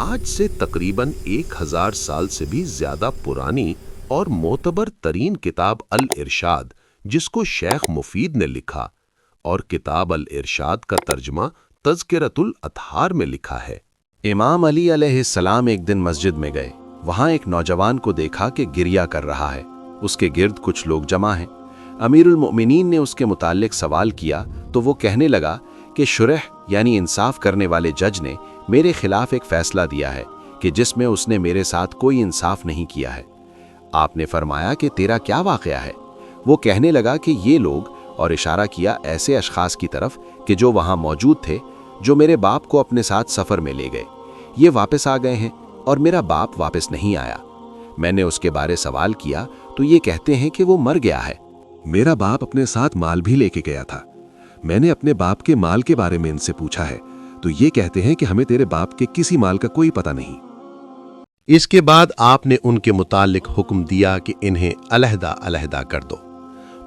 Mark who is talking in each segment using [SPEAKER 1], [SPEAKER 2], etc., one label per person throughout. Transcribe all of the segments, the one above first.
[SPEAKER 1] آج سے تقریباً 1000 سال سے بھی زیادہ پرانی اور معتبر ترین کتاب الارشاد، جس کو شیخ مفید نے لکھا، اور کتاب الارشاد کا ترجمہ تذکرۃ الاطہار میں لکھا ہے۔
[SPEAKER 2] امام علی علیہ السلام ایک دن مسجد میں گئے۔ وہاں ایک نوجوان کو دیکھا کہ گریہ کر رہا ہے۔ اس کے گرد کچھ لوگ جمع ہیں۔ امیر المؤمنین نے اس کے متعلق سوال کیا تو وہ کہنے لگا کہ شرح یعنی انصاف کرنے والے جج نے میرے خلاف ایک فیصلہ دیا ہے کہ جس میں اس نے میرے ساتھ کوئی انصاف نہیں کیا ہے۔ آپ نے فرمایا کہ تیرا کیا واقعہ ہے؟ وہ کہنے لگا کہ یہ لوگ، اور اشارہ کیا ایسے اشخاص کی طرف کہ جو وہاں موجود تھے، جو میرے باپ کو اپنے ساتھ سفر میں لے گئے، یہ واپس آ گئے ہیں اور میرا باپ واپس نہیں آیا۔ میں نے اس کے بارے سوال کیا تو یہ کہتے ہیں کہ وہ مر گیا ہے۔
[SPEAKER 3] میرا باپ اپنے ساتھ مال بھی لے کے گیا تھا۔ میں نے اپنے باپ کے مال کے بارے میں ان سے پوچھا ہے تو یہ کہتے ہیں کہ ہمیں تیرے باپ کے کسی مال کا کوئی پتہ نہیں۔
[SPEAKER 1] اس کے بعد آپ نے ان کے متعلق حکم دیا کہ انہیں علیحدہ علیحدہ کر دو۔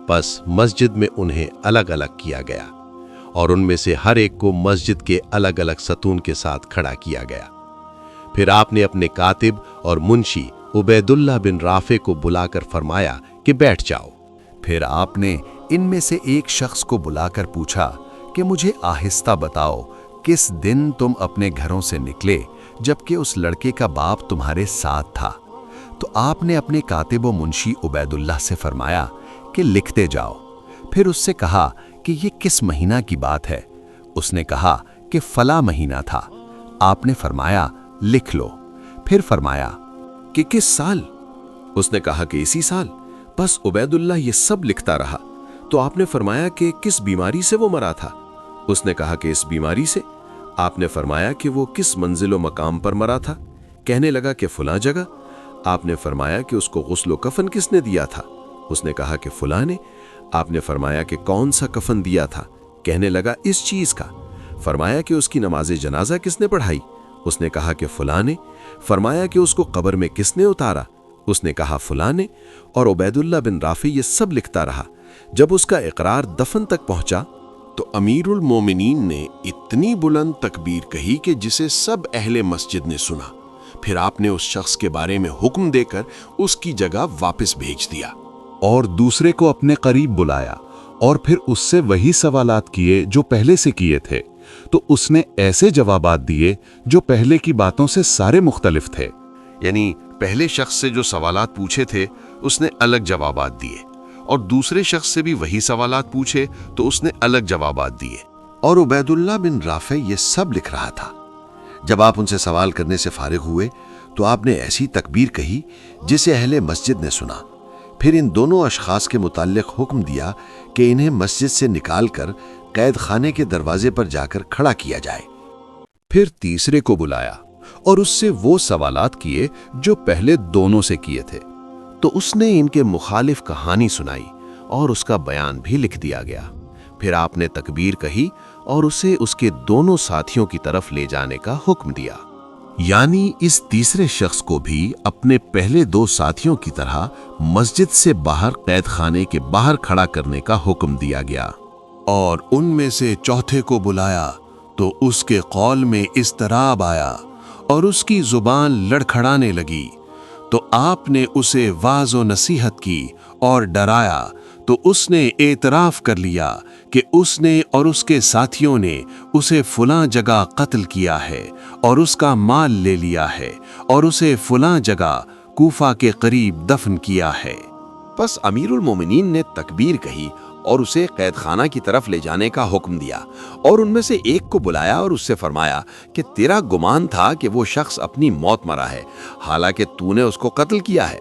[SPEAKER 1] پس مسجد میں انہیں الگ الگ کیا گیا اور ان میں سے ہر ایک کو مسجد کے الگ الگ ستون کے ساتھ کھڑا کیا گیا۔ پھر آپ نے اپنے کاتب اور منشی عبید اللہ بن رافع کو بلا کر فرمایا کہ بیٹھ جاؤ۔
[SPEAKER 4] پھر آپ نے ان میں سے ایک شخص کو بلا کر پوچھا کہ مجھے آہستہ بتاؤ، کس دن تم اپنے گھروں سے نکلے جبکہ اس لڑکے کا باپ تمہارے ساتھ تھا؟ تو آپ نے اپنے کاتب و منشی عبید اللہ سے فرمایا کہ لکھتے جاؤ۔ پھر اس سے کہا کہ یہ کس مہینہ کی بات ہے؟ اس نے کہا کہ فلاں مہینہ تھا۔ آپ نے فرمایا لکھ لو۔ پھر فرمایا
[SPEAKER 3] کہ کس سال؟ اس نے کہا کہ اسی سال۔ بس عبید اللہ یہ سب لکھتا رہا تو آپ نے فرمایا کہ کس بیماری سے وہ مرا تھا؟ اس نے کہا کہ اس بیماری سے۔ آپ نے فرمایا کہ وہ کس منزل و مقام پر مرا تھا؟ کہنے لگا کہ فلاں جگہ۔ آپ نے فرمایا کہ اس کو غسل و کفن کس نے دیا تھا؟ اس نے کہا کہ فلاں نے۔ آپ نے فرمایا کہ کون سا کفن دیا تھا؟ کہنے لگا اس چیز کا۔ فرمایا کہ اس کی نماز جنازہ کس نے پڑھائی؟ اس نے کہا کہ فلاں نے۔ فرمایا کہ اس کو قبر میں کس نے اتارا؟ اس نے کہا فلاں نے۔ اور عبید اللہ بن رافع یہ سب لکھتا رہا۔ جب اس کا اقرار دفن تک پہنچا
[SPEAKER 1] تو امیر المومنین نے اتنی بلند تکبیر کہی کہ جسے سب اہل مسجد نے سنا۔ پھر آپ نے اس شخص کے بارے میں حکم دے کر اس کی جگہ واپس بھیج دیا
[SPEAKER 5] اور دوسرے کو اپنے قریب بلایا اور پھر اس سے وہی سوالات کیے جو پہلے سے کیے تھے، تو اس نے ایسے جوابات دیے جو پہلے کی باتوں سے سارے مختلف تھے۔
[SPEAKER 1] یعنی پہلے شخص سے جو سوالات پوچھے تھے اس نے الگ جوابات دیے، اور دوسرے شخص سے بھی وہی سوالات پوچھے تو اس نے الگ جوابات دیے، اور عبید اللہ بن رافع یہ سب لکھ رہا تھا۔ جب آپ ان سے سوال کرنے سے فارغ ہوئے تو آپ نے ایسی تکبیر کہی جسے اہل مسجد نے سنا۔ پھر ان دونوں اشخاص کے متعلق حکم دیا کہ انہیں مسجد سے نکال کر قید خانے کے دروازے پر جا کر کھڑا کیا جائے۔
[SPEAKER 5] پھر تیسرے کو بلایا اور اس سے وہ سوالات کیے جو پہلے دونوں سے کیے تھے۔
[SPEAKER 1] تو اس نے ان کے مخالف کہانی سنائی اور اس کا بیان بھی لکھ دیا گیا۔ پھر آپ نے تکبیر کہی اور اسے اس کے دونوں ساتھیوں کی طرف لے جانے کا حکم دیا، یعنی اس تیسرے شخص کو بھی اپنے پہلے دو ساتھیوں کی طرح مسجد سے باہر قید خانے کے باہر کھڑا کرنے کا حکم دیا گیا۔ اور ان میں سے چوتھے کو بلایا تو اس کے قول میں اضطراب آیا اور اس کی زبان لڑکھڑانے لگی، تو آپ نے اسے واعظ و نصیحت کی اور ڈرایا، تو اس نے اعتراف کر لیا کہ اس نے اور اس کے ساتھیوں نے اسے فلاں جگہ قتل کیا ہے اور اس کا مال لے لیا ہے اور اسے فلاں جگہ کوفہ کے قریب دفن کیا ہے۔
[SPEAKER 2] پس امیر المومنین نے تکبیر کہی اور اسے قید خانہ کی طرف لے جانے کا حکم دیا، اور ان میں سے ایک کو بلایا اور اس سے فرمایا کہ تیرا گمان تھا کہ وہ شخص اپنی موت مرا ہے، حالانکہ تو نے اس کو قتل کیا ہے۔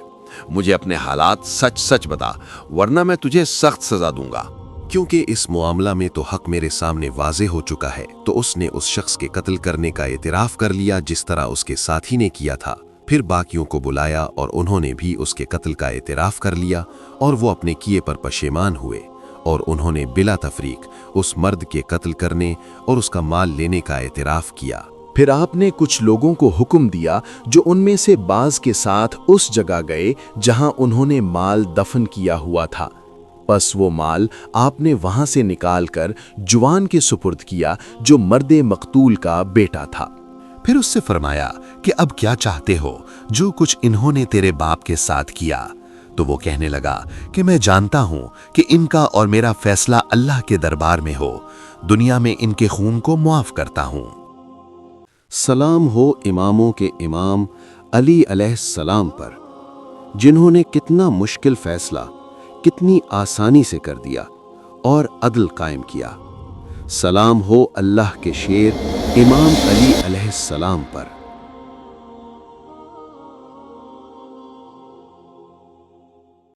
[SPEAKER 2] مجھے اپنے حالات سچ سچ بتا، ورنہ میں تجھے سخت سزا دوں گا۔
[SPEAKER 3] کیونکہ اس معاملہ میں تو حق میرے سامنے واضح ہو چکا ہے، تو اس نے اس شخص کے قتل کرنے کا اعتراف کر لیا جس طرح اس کے ساتھی نے کیا تھا۔ پھر باقیوں کو بلایا اور انہوں نے بھی اس کے قتل کا اعتراف کر لیا، اور وہ اپنے کیے پر پشیمان ہوئے، اور انہوں نے بلا تفریق اس مرد کے قتل کرنے اور اس کا مال لینے کا اعتراف کیا۔
[SPEAKER 5] پھر آپ نے کچھ لوگوں کو حکم دیا جو ان میں سے بعض کے ساتھ اس جگہ گئے جہاں انہوں نے مال دفن کیا ہوا تھا۔ پس وہ مال آپ نے وہاں سے نکال کر جوان کے سپرد کیا جو مرد مقتول کا بیٹا تھا۔
[SPEAKER 4] پھر اس سے فرمایا کہ اب کیا چاہتے ہو جو کچھ انہوں نے تیرے باپ کے ساتھ کیا؟ تو وہ کہنے لگا کہ میں جانتا ہوں کہ ان کا اور میرا فیصلہ اللہ کے دربار میں ہو، دنیا میں ان کے خون کو معاف کرتا ہوں۔
[SPEAKER 2] سلام ہو اماموں کے امام علی علیہ السلام پر، جنہوں نے کتنا مشکل فیصلہ کتنی آسانی سے کر دیا اور عدل قائم کیا۔ سلام ہو اللہ کے شیر امام علی علیہ السلام پر،